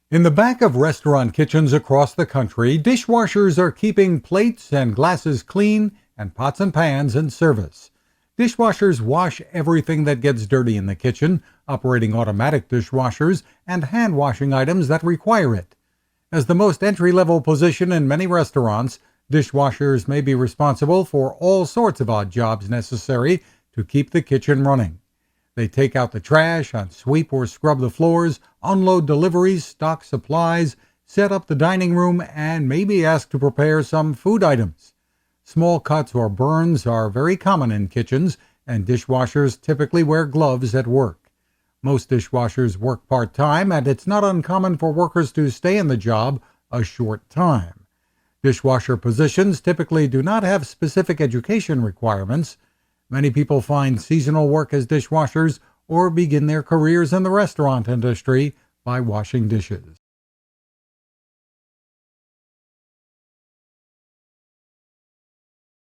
In the back of restaurant kitchens across the country, dishwashers are keeping plates and glasses clean and pots and pans in service. Dishwashers wash everything that gets dirty in the kitchen, operating automatic dishwashers and hand washing items that require it. As the most entry-level position in many restaurants, dishwashers may be responsible for all sorts of odd jobs necessary to keep the kitchen running. They take out the trash, unsweep or scrub the floors, unload deliveries, stock supplies, set up the dining room, and maybe ask to prepare some food items. Small cuts or burns are very common in kitchens, and dishwashers typically wear gloves at work. Most dishwashers work part-time, and it's not uncommon for workers to stay in the job a short time. Dishwasher positions typically do not have specific education requirements. Many people find seasonal work as dishwashers or begin their careers in the restaurant industry by washing dishes.